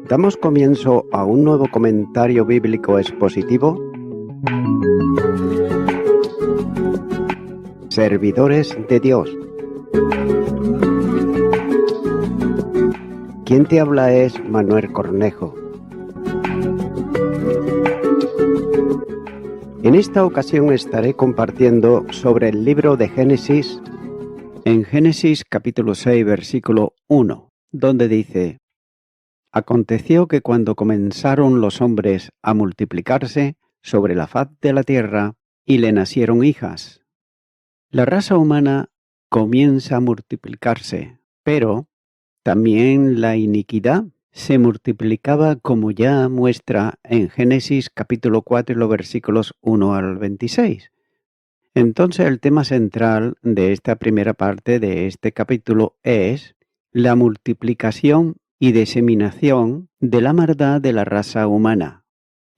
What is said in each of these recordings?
Damos comienzo a un nuevo comentario bíblico expositivo. Servidores de Dios. Quien te habla es Manuel Cornejo. En esta ocasión estaré compartiendo sobre el libro de Génesis, en Génesis capítulo 6, versículo 1, donde dice: Aconteció que cuando comenzaron los hombres a multiplicarse sobre la faz de la tierra, y le nacieron hijas. La raza humana comienza a multiplicarse, pero también la iniquidad se multiplicaba, como ya muestra en Génesis capítulo 4 los versículos 1 al 26. Entonces el tema central de esta primera parte de este capítulo es la multiplicación y diseminación de la maldad de la raza humana,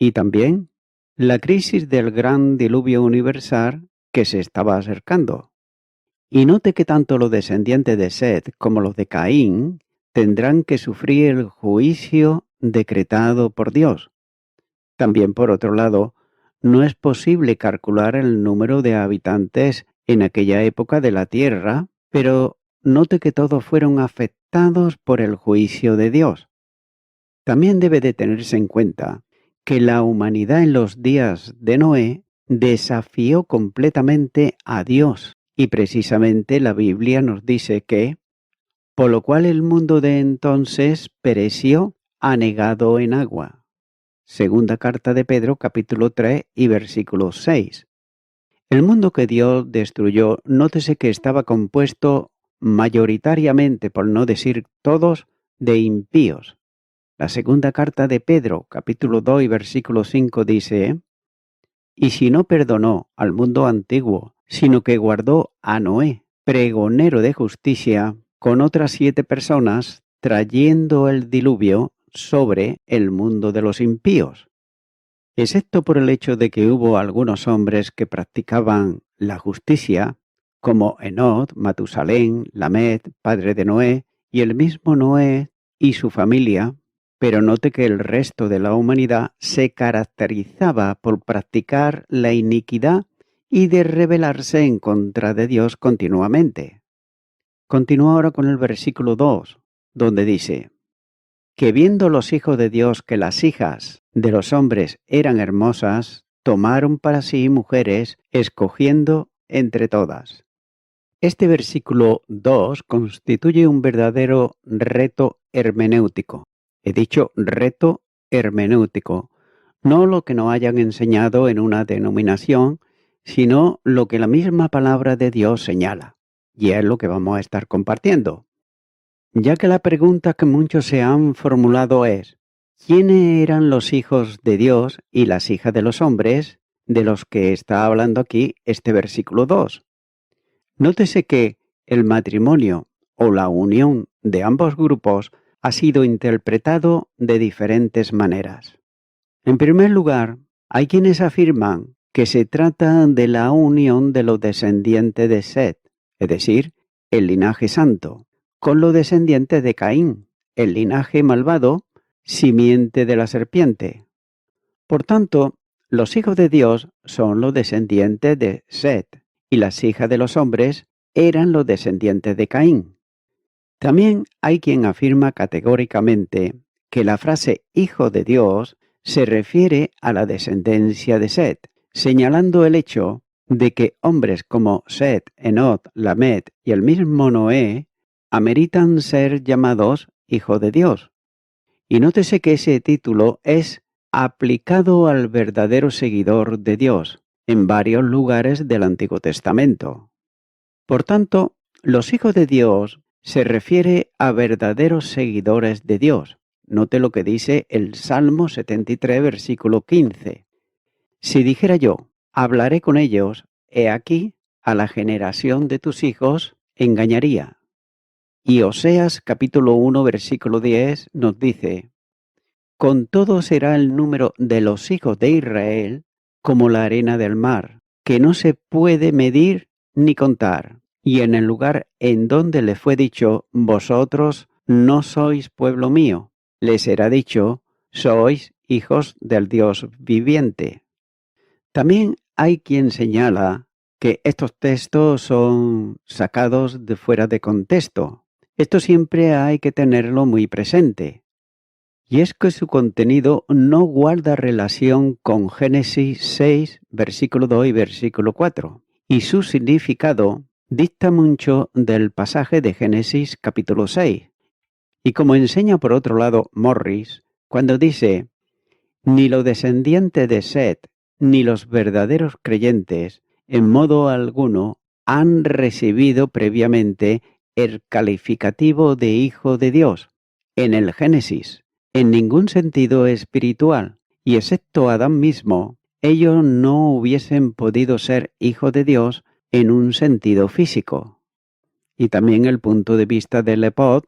y también la crisis del gran diluvio universal que se estaba acercando. Y note que tanto los descendientes de Set como los de Caín tendrán que sufrir el juicio decretado por Dios. También, por otro lado, no es posible calcular el número de habitantes en aquella época de la tierra, pero note que todos fueron afectados por el juicio de Dios. También debe de tenerse en cuenta que la humanidad en los días de Noé desafió completamente a Dios, y precisamente la Biblia nos dice que, por lo cual el mundo de entonces pereció anegado en agua. Segunda carta de Pedro, capítulo 3 y versículo 6. El mundo que Dios destruyó, nótese que estaba compuesto mayoritariamente, por no decir todos, de impíos. La segunda carta de Pedro, capítulo 2 y versículo 5 dice: Y si no perdonó al mundo antiguo, sino que guardó a Noé, pregonero de justicia, con otras 7 personas, trayendo el diluvio sobre el mundo de los impíos. Excepto por el hecho de que hubo algunos hombres que practicaban la justicia, como Enoc, Matusalén, Lamed, padre de Noé, y el mismo Noé y su familia, pero note que el resto de la humanidad se caracterizaba por practicar la iniquidad y de rebelarse en contra de Dios continuamente. Continúa ahora con el versículo 2, donde dice: que viendo los hijos de Dios que las hijas de los hombres eran hermosas, tomaron para sí mujeres, escogiendo entre todas. Este versículo 2 constituye un verdadero reto hermenéutico. He dicho reto hermenéutico, no lo que nos hayan enseñado en una denominación, sino lo que la misma palabra de Dios señala, y es lo que vamos a estar compartiendo. Ya que la pregunta que muchos se han formulado es: ¿quiénes eran los hijos de Dios y las hijas de los hombres de los que está hablando aquí este versículo 2? Nótese que el matrimonio o la unión de ambos grupos ha sido interpretado de diferentes maneras. En primer lugar, hay quienes afirman que se trata de la unión de los descendientes de Set, es decir, el linaje santo, con los descendientes de Caín, el linaje malvado, simiente de la serpiente. Por tanto, los hijos de Dios son los descendientes de Set, y las hijas de los hombres eran los descendientes de Caín. También hay quien afirma categóricamente que la frase hijo de Dios se refiere a la descendencia de Set, señalando el hecho de que hombres como Set, Enoc, Lamed y el mismo Noé ameritan ser llamados hijo de Dios. Y nótese que ese título es aplicado al verdadero seguidor de Dios en varios lugares del Antiguo Testamento. Por tanto, los hijos de Dios se refiere a verdaderos seguidores de Dios. Note lo que dice el Salmo 73, versículo 15. Si dijera yo, hablaré con ellos, he aquí, a la generación de tus hijos engañaría. Y Oseas capítulo 1, versículo 10 nos dice: con todo será el número de los hijos de Israel como la arena del mar, que no se puede medir ni contar. y en el lugar en donde le fue dicho, vosotros no sois pueblo mío, les será dicho, sois hijos del Dios viviente. También hay quien señala que estos textos son sacados de fuera de contexto. Esto siempre hay que tenerlo muy presente. Y es que su contenido no guarda relación con Génesis 6, versículo 2 y versículo 4. Y su significado dista mucho del pasaje de Génesis capítulo 6. Y como enseña por otro lado Morris, cuando dice, ni los descendientes de Set, ni los verdaderos creyentes, en modo alguno, han recibido previamente el calificativo de hijo de Dios en el Génesis, en ningún sentido espiritual, y excepto Adán mismo, ellos no hubiesen podido ser hijo de Dios en un sentido físico. Y también el punto de vista de Lepot,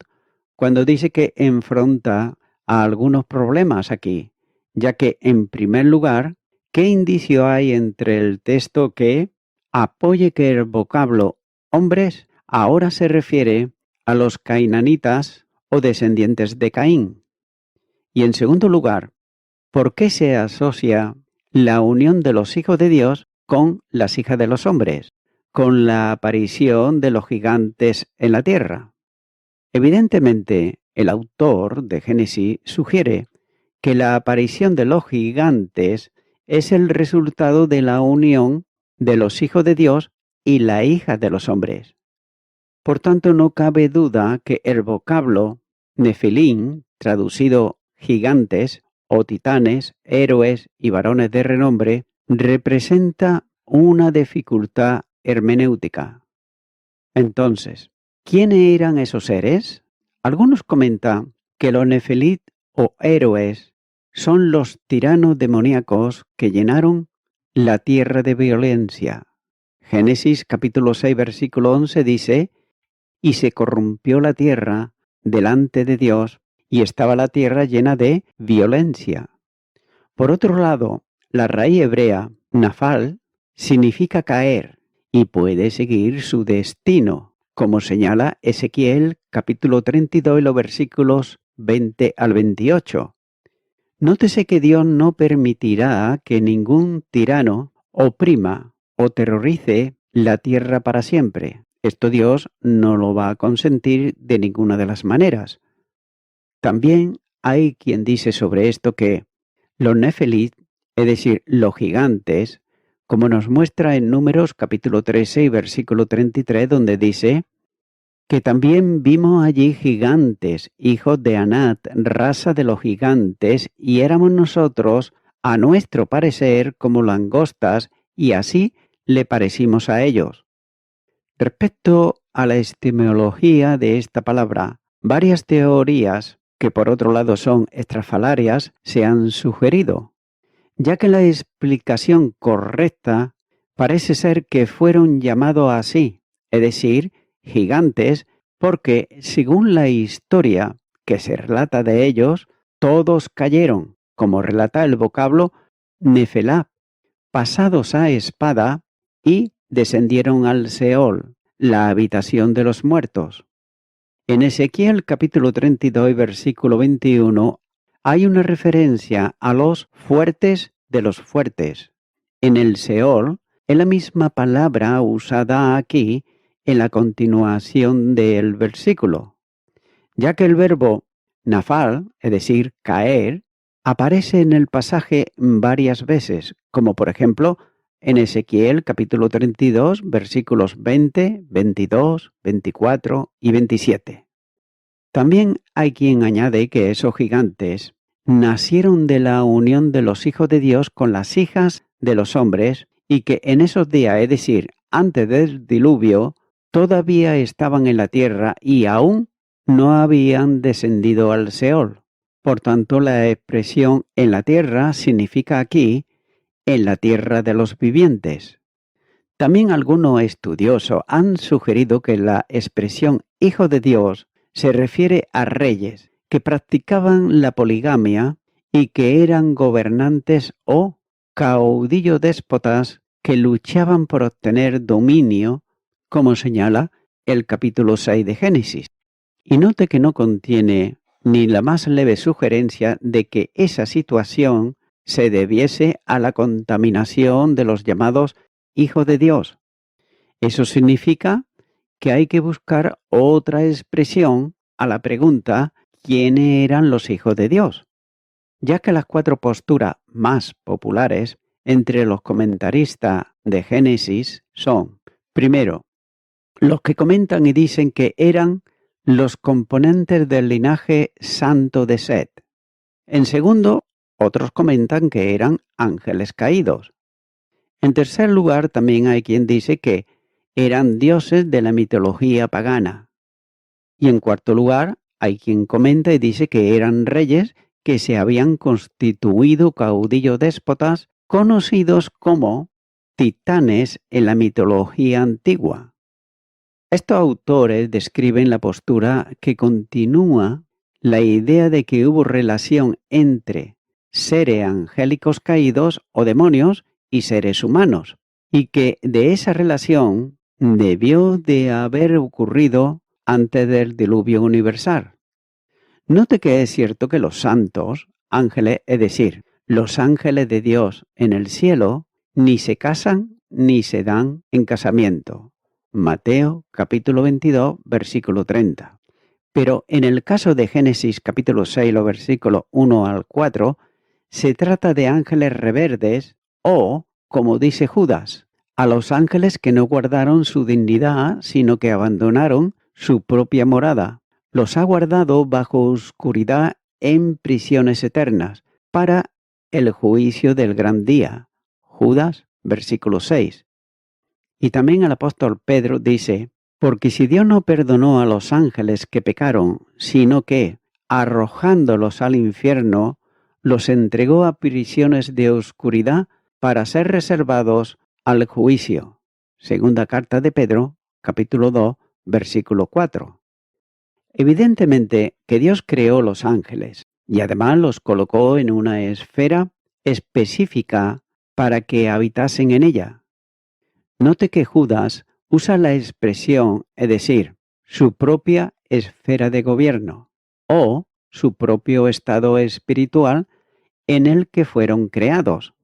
cuando dice que enfrenta a algunos problemas aquí, ya que, en primer lugar, ¿qué indicio hay entre el texto que apoye que el vocablo hombres ahora se refiere a los cainanitas o descendientes de Caín? Y en segundo lugar, ¿por qué se asocia la unión de los hijos de Dios con las hijas de los hombres, con la aparición de los gigantes en la tierra? Evidentemente, el autor de Génesis sugiere que la aparición de los gigantes es el resultado de la unión de los hijos de Dios y la hija de los hombres. Por tanto, no cabe duda que el vocablo Nefilim, traducido gigantes o titanes, héroes y varones de renombre, representa una dificultad hermenéutica. Entonces, ¿quiénes eran esos seres? Algunos comentan que los Nefilit o héroes son los tiranos demoníacos que llenaron la tierra de violencia. Génesis capítulo 6 versículo 11 dice, y se corrompió la tierra delante de Dios y estaba la tierra llena de violencia. Por otro lado, la raíz hebrea, nafal, significa caer y puede seguir su destino, como señala Ezequiel capítulo 32 y los versículos 20 al 28. Nótese que Dios no permitirá que ningún tirano oprima o terrorice la tierra para siempre. Esto Dios no lo va a consentir de ninguna de las maneras. También hay quien dice sobre esto que los Nefilit, es decir, los gigantes, como nos muestra en Números capítulo 13 y versículo 33, donde dice que también vimos allí gigantes, hijos de Anat, raza de los gigantes, y éramos nosotros, a nuestro parecer, como langostas, y así le parecimos a ellos. Respecto a la etimología de esta palabra, varias teorías, que por otro lado son estrafalarias, se han sugerido, ya que la explicación correcta parece ser que fueron llamados así, es decir, gigantes, porque, según la historia que se relata de ellos, todos cayeron, como relata el vocablo Nefelá, pasados a espada y descendieron al Seol, la habitación de los muertos. En Ezequiel capítulo 32 versículo 21 hay una referencia a los fuertes de los fuertes. En el Seol es la misma palabra usada aquí en la continuación del versículo, ya que el verbo nafal, es decir, caer, aparece en el pasaje varias veces, como por ejemplo en Ezequiel capítulo 32, versículos 20, 22, 24 y 27. También hay quien añade que esos gigantes nacieron de la unión de los hijos de Dios con las hijas de los hombres y que en esos días, es decir, antes del diluvio, todavía estaban en la tierra y aún no habían descendido al Seol. Por tanto, la expresión en la tierra significa aquí en la tierra de los vivientes. También algunos estudiosos han sugerido que la expresión hijo de Dios se refiere a reyes que practicaban la poligamia y que eran gobernantes o caudillos déspotas que luchaban por obtener dominio como señala el capítulo 6 de Génesis. Y note que no contiene ni la más leve sugerencia de que esa situación se debiese a la contaminación de los llamados hijos de Dios. Eso significa que hay que buscar otra expresión a la pregunta ¿quiénes eran los hijos de Dios? Ya que las 4 posturas más populares entre los comentaristas de Génesis son, primero, los que comentan y dicen que eran los componentes del linaje santo de Set. En segundo, otros comentan que eran ángeles caídos. En tercer lugar, también hay quien dice que eran dioses de la mitología pagana. Y en cuarto lugar, hay quien comenta y dice que eran reyes que se habían constituido caudillos déspotas conocidos como titanes en la mitología antigua. Estos autores describen la postura que continúa la idea de que hubo relación entre seres angélicos caídos o demonios y seres humanos, y que de esa relación debió de haber ocurrido antes del diluvio universal. Note que es cierto que los santos, ángeles, es decir, los ángeles de Dios en el cielo, ni se casan ni se dan en casamiento. Mateo capítulo 22, versículo 30. Pero en el caso de Génesis capítulo 6, los versículos 1 al 4, se trata de ángeles reverdes o, como dice Judas, a los ángeles que no guardaron su dignidad, sino que abandonaron su propia morada. Los ha guardado bajo oscuridad en prisiones eternas para el juicio del gran día. Judas, versículo 6. Y también el apóstol Pedro dice, porque si Dios no perdonó a los ángeles que pecaron, sino que, arrojándolos al infierno, los entregó a prisiones de oscuridad para ser reservados al juicio. Segunda carta de Pedro, capítulo 2, versículo 4. Evidentemente que Dios creó los ángeles y además los colocó en una esfera específica para que habitasen en ella. Note que Judas usa la expresión, es decir, su propia esfera de gobierno o su propio estado espiritual en el que fueron creados.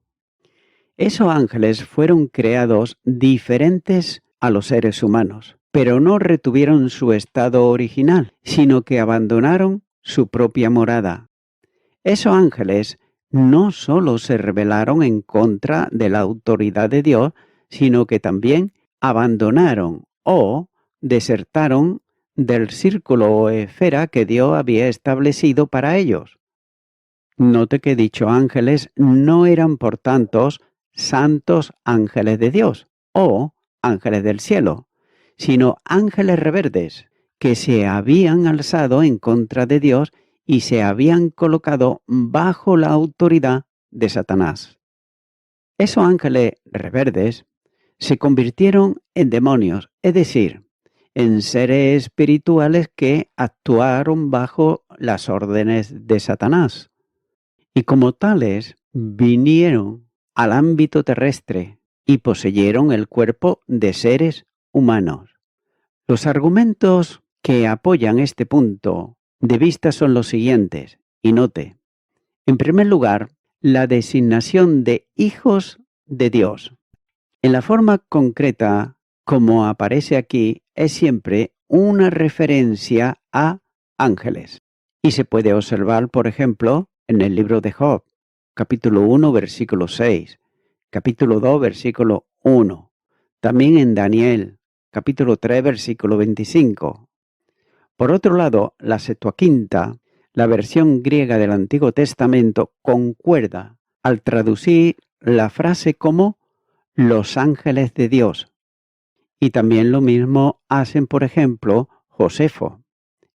Esos ángeles fueron creados diferentes a los seres humanos, pero no retuvieron su estado original, sino que abandonaron su propia morada. Esos ángeles no solo se rebelaron en contra de la autoridad de Dios, sino que también abandonaron o desertaron del círculo o esfera que Dios había establecido para ellos. Note que dichos ángeles no eran, por tanto, santos ángeles de Dios o ángeles del cielo, sino ángeles reverdes que se habían alzado en contra de Dios y se habían colocado bajo la autoridad de Satanás. Esos ángeles reverdes se convirtieron en demonios, es decir, en seres espirituales que actuaron bajo las órdenes de Satanás. Y como tales, vinieron al ámbito terrestre y poseyeron el cuerpo de seres humanos. Los argumentos que apoyan este punto de vista son los siguientes, y note. En primer lugar, la designación de hijos de Dios. En la forma concreta, como aparece aquí, es siempre una referencia a ángeles. Y se puede observar, por ejemplo, en el libro de Job, capítulo 1, versículo 6, capítulo 2, versículo 1. También en Daniel, capítulo 3, versículo 25. Por otro lado, la Septuaginta, la versión griega del Antiguo Testamento, concuerda al traducir la frase como los ángeles de Dios. Y también lo mismo hacen, por ejemplo, Josefo,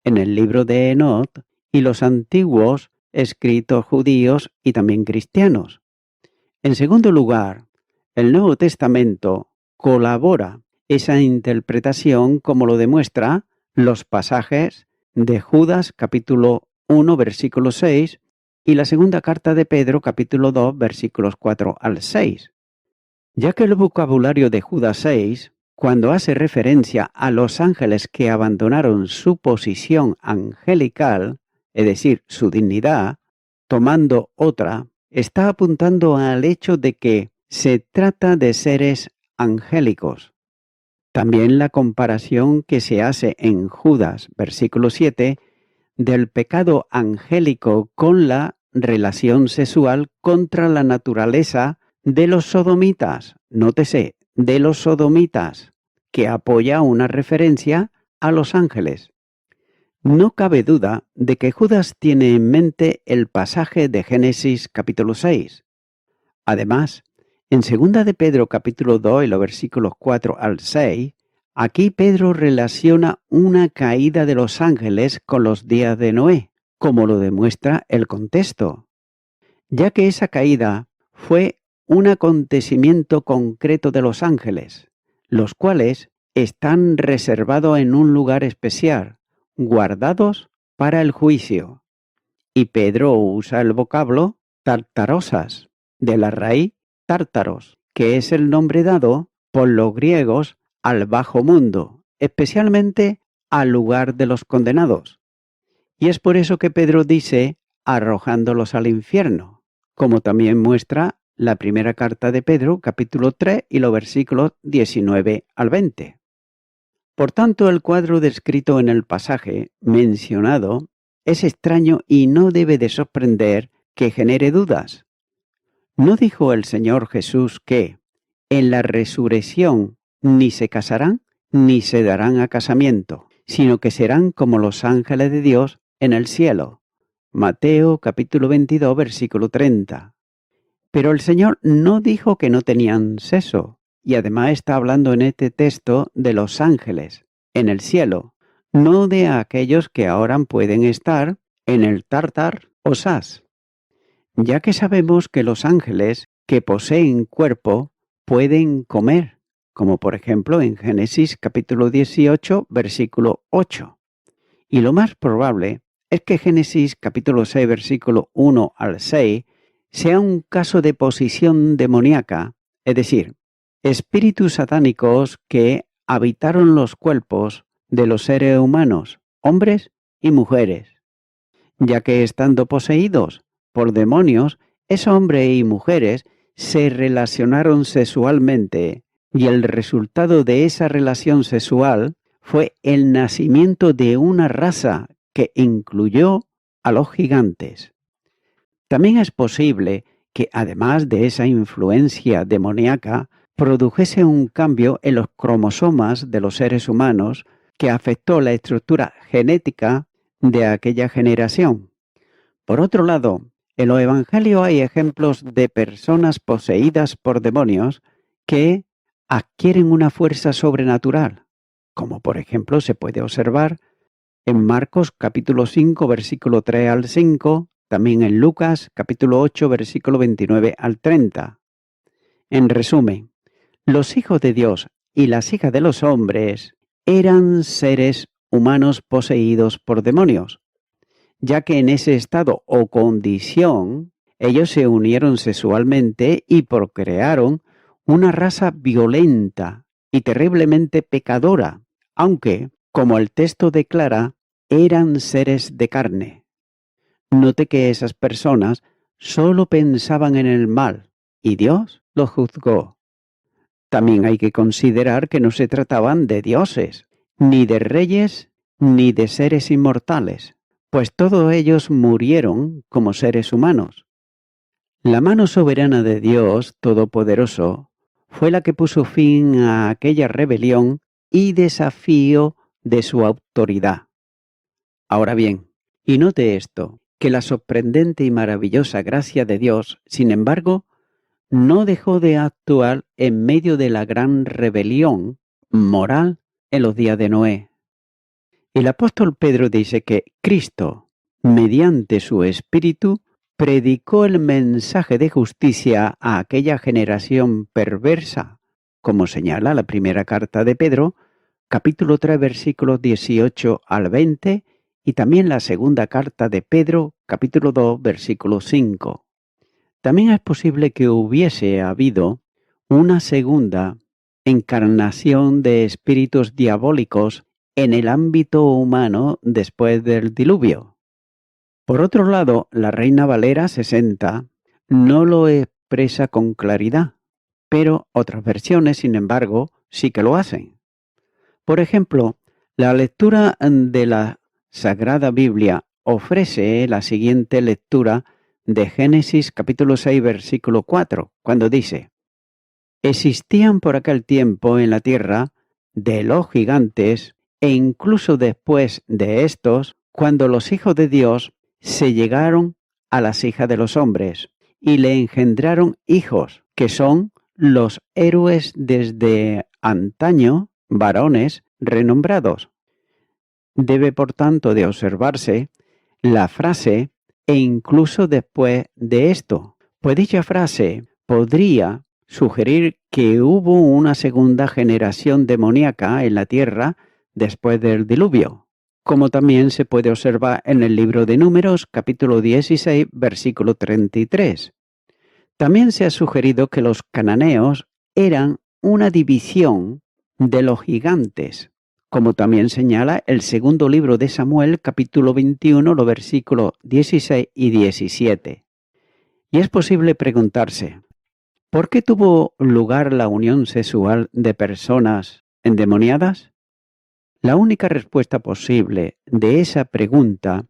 en el libro de Enoc y los antiguos escritos judíos y también cristianos. En segundo lugar, el Nuevo Testamento colabora esa interpretación como lo demuestra los pasajes de Judas capítulo 1 versículo 6 y la segunda carta de Pedro capítulo 2 versículos 4 al 6. Ya que el vocabulario de Judas 6, cuando hace referencia a los ángeles que abandonaron su posición angelical, es decir, su dignidad, tomando otra, está apuntando al hecho de que se trata de seres angélicos. También la comparación que se hace en Judas, versículo 7, del pecado angélico con la relación sexual contra la naturaleza de los sodomitas, nótese, de los sodomitas, que apoya una referencia a los ángeles. No cabe duda de que Judas tiene en mente el pasaje de Génesis capítulo 6. Además, en 2 de Pedro capítulo 2 y los versículos 4 al 6, aquí Pedro relaciona una caída de los ángeles con los días de Noé, como lo demuestra el contexto, ya que esa caída fue un acontecimiento concreto de los ángeles, los cuales están reservados en un lugar especial, guardados para el juicio. Y Pedro usa el vocablo tartarosas, de la raíz tártaros, que es el nombre dado por los griegos al bajo mundo, especialmente al lugar de los condenados. Y es por eso que Pedro dice arrojándolos al infierno, como también muestra la primera carta de Pedro, capítulo 3 y los versículos 19 al 20. Por tanto, el cuadro descrito en el pasaje mencionado es extraño y no debe de sorprender que genere dudas. ¿No dijo el Señor Jesús que en la resurrección ni se casarán ni se darán a casamiento, sino que serán como los ángeles de Dios en el cielo? Mateo capítulo 22, versículo 30. Pero el Señor no dijo que no tenían sexo, y además está hablando en este texto de los ángeles en el cielo, no de aquellos que ahora pueden estar en el Tártar o Sas, ya que sabemos que los ángeles que poseen cuerpo pueden comer, como por ejemplo en Génesis capítulo 18, versículo 8. Y lo más probable es que Génesis capítulo 6, versículo 1 al 6, sea un caso de posesión demoníaca, es decir, espíritus satánicos que habitaron los cuerpos de los seres humanos, hombres y mujeres, ya que estando poseídos por demonios, esos hombres y mujeres se relacionaron sexualmente y el resultado de esa relación sexual fue el nacimiento de una raza que incluyó a los gigantes. También es posible que además de esa influencia demoníaca, produjese un cambio en los cromosomas de los seres humanos que afectó la estructura genética de aquella generación. Por otro lado, en los evangelios hay ejemplos de personas poseídas por demonios que adquieren una fuerza sobrenatural, como por ejemplo se puede observar en Marcos capítulo 5, versículo 3 al 5, también en Lucas capítulo 8, versículo 29 al 30. En resumen, los hijos de Dios y las hijas de los hombres eran seres humanos poseídos por demonios, ya que en ese estado o condición ellos se unieron sexualmente y procrearon una raza violenta y terriblemente pecadora, aunque, como el texto declara, eran seres de carne. Note que esas personas solo pensaban en el mal y Dios los juzgó. También hay que considerar que no se trataban de dioses, ni de reyes, ni de seres inmortales, pues todos ellos murieron como seres humanos. La mano soberana de Dios Todopoderoso fue la que puso fin a aquella rebelión y desafío de su autoridad. Ahora bien, y note esto, que la sorprendente y maravillosa gracia de Dios, sin embargo, no dejó de actuar en medio de la gran rebelión moral en los días de Noé. El apóstol Pedro dice que Cristo, mediante su Espíritu, predicó el mensaje de justicia a aquella generación perversa, como señala la primera carta de Pedro, capítulo 3, versículos 18 al 20, y también la segunda carta de Pedro, capítulo 2, versículo 5. También es posible que hubiese habido una segunda encarnación de espíritus diabólicos en el ámbito humano después del diluvio. Por otro lado, la Reina Valera 60 no lo expresa con claridad, pero otras versiones, sin embargo, sí que lo hacen. Por ejemplo, la lectura de la Sagrada Biblia ofrece la siguiente lectura de Génesis capítulo 6, versículo 4, cuando dice: existían por aquel tiempo en la tierra de los gigantes, e incluso después de estos, cuando los hijos de Dios se llegaron a las hijas de los hombres, y le engendraron hijos, que son los héroes desde antaño, varones renombrados. Debe, por tanto, de observarse la frase «e incluso después de esto», pues dicha frase podría sugerir que hubo una segunda generación demoníaca en la tierra después del diluvio, como también se puede observar en el libro de Números, capítulo 16, versículo 33. También se ha sugerido que los cananeos eran una división de los gigantes, como también señala el segundo libro de Samuel, capítulo 21, los versículos 16 y 17. Y es posible preguntarse, ¿por qué tuvo lugar la unión sexual de personas endemoniadas? La única respuesta posible de esa pregunta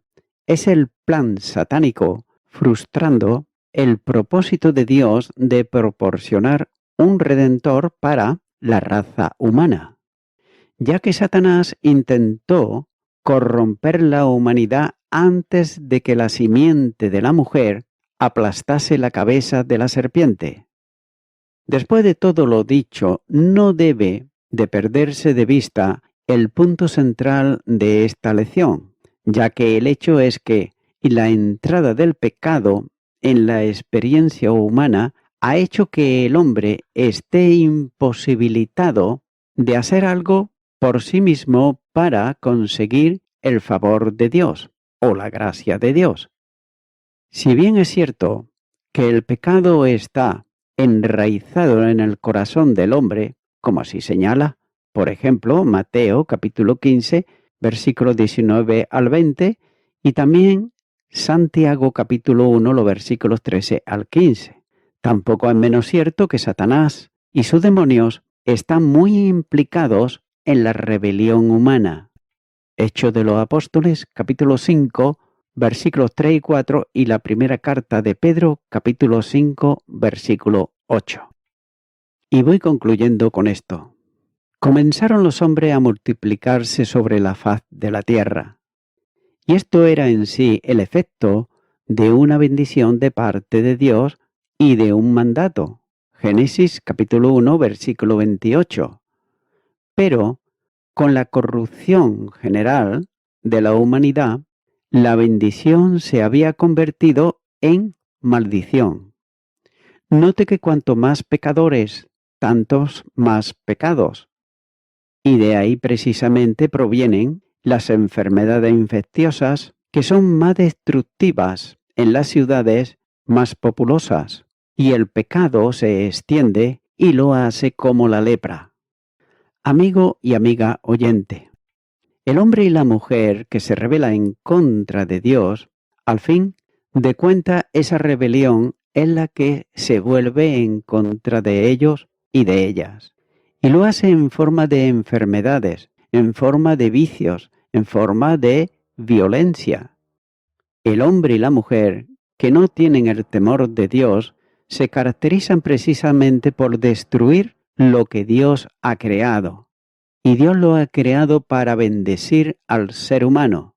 es el plan satánico frustrando el propósito de Dios de proporcionar un redentor para la raza humana, ya que Satanás intentó corromper la humanidad antes de que la simiente de la mujer aplastase la cabeza de la serpiente. Después de todo lo dicho, no debe de perderse de vista el punto central de esta lección, ya que el hecho es que la entrada del pecado en la experiencia humana ha hecho que el hombre esté imposibilitado de hacer algo por sí mismo para conseguir el favor de Dios o la gracia de Dios. Si bien es cierto que el pecado está enraizado en el corazón del hombre, como así señala, por ejemplo, Mateo capítulo 15, versículos 19 al 20, y también Santiago capítulo 1, los versículos 13 al 15. Tampoco es menos cierto que Satanás y sus demonios están muy implicados en la rebelión humana. Hechos de los Apóstoles capítulo 5, versículos 3 y 4, y la primera carta de Pedro, capítulo 5, versículo 8. Y voy concluyendo con esto. Comenzaron los hombres a multiplicarse sobre la faz de la tierra. Y esto era en sí el efecto de una bendición de parte de Dios y de un mandato. Génesis capítulo 1, versículo 28. Pero, con la corrupción general de la humanidad, la bendición se había convertido en maldición. Note que cuanto más pecadores, tantos más pecados. Y de ahí precisamente provienen las enfermedades infecciosas que son más destructivas en las ciudades más populosas, y el pecado se extiende y lo hace como la lepra. Amigo y amiga oyente, el hombre y la mujer que se rebela en contra de Dios, al fin de cuenta esa rebelión es la que se vuelve en contra de ellos y de ellas. Y lo hace en forma de enfermedades, en forma de vicios, en forma de violencia. El hombre y la mujer que no tienen el temor de Dios se caracterizan precisamente por destruir lo que Dios ha creado. Y Dios lo ha creado para bendecir al ser humano.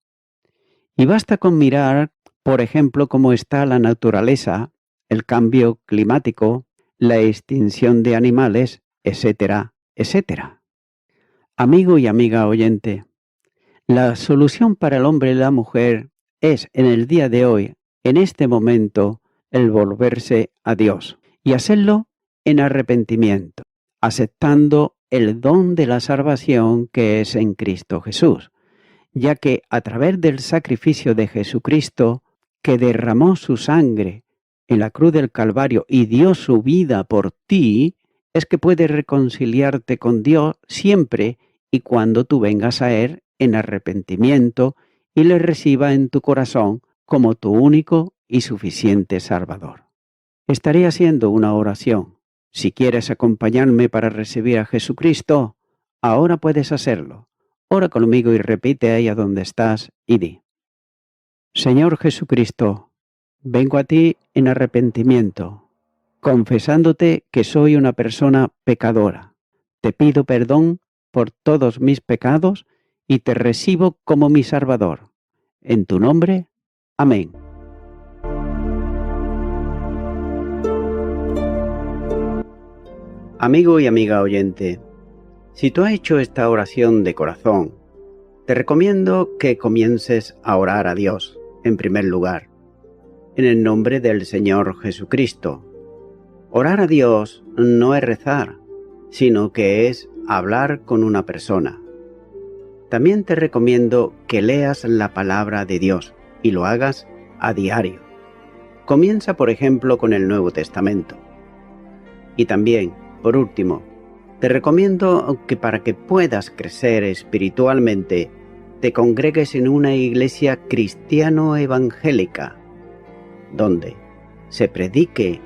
Y basta con mirar, por ejemplo, cómo está la naturaleza, el cambio climático, la extinción de animales, etcétera, etcétera. Amigo y amiga oyente, la solución para el hombre y la mujer es en el día de hoy, en este momento, el volverse a Dios y hacerlo en arrepentimiento, aceptando el don de la salvación que es en Cristo Jesús, ya que a través del sacrificio de Jesucristo, que derramó su sangre en la cruz del Calvario y dio su vida por ti, es que puedes reconciliarte con Dios siempre y cuando tú vengas a Él en arrepentimiento y le reciba en tu corazón como tu único y suficiente Salvador. Estaré haciendo una oración. Si quieres acompañarme para recibir a Jesucristo, ahora puedes hacerlo. Ora conmigo y repite ahí a donde estás y di: Señor Jesucristo, vengo a ti en arrepentimiento, confesándote que soy una persona pecadora. Te pido perdón por todos mis pecados y te recibo como mi Salvador. En tu nombre, amén. Amigo y amiga oyente, si tú has hecho esta oración de corazón, te recomiendo que comiences a orar a Dios, en primer lugar, en el nombre del Señor Jesucristo. Orar a Dios no es rezar, sino que es hablar con una persona. También te recomiendo que leas la palabra de Dios y lo hagas a diario. Comienza, por ejemplo, con el Nuevo Testamento. Y también, por último, te recomiendo que para que puedas crecer espiritualmente, te congregues en una iglesia cristiano-evangélica, donde se predique,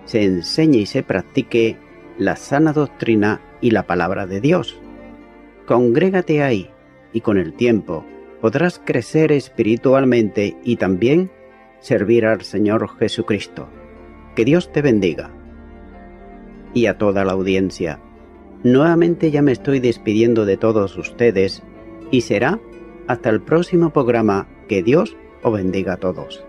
se enseñe y se practique la sana doctrina y la palabra de Dios. Congrégate ahí y con el tiempo podrás crecer espiritualmente y también servir al Señor Jesucristo. Que Dios te bendiga. Y a toda la audiencia, nuevamente ya me estoy despidiendo de todos ustedes y será hasta el próximo programa. Que Dios os bendiga a todos.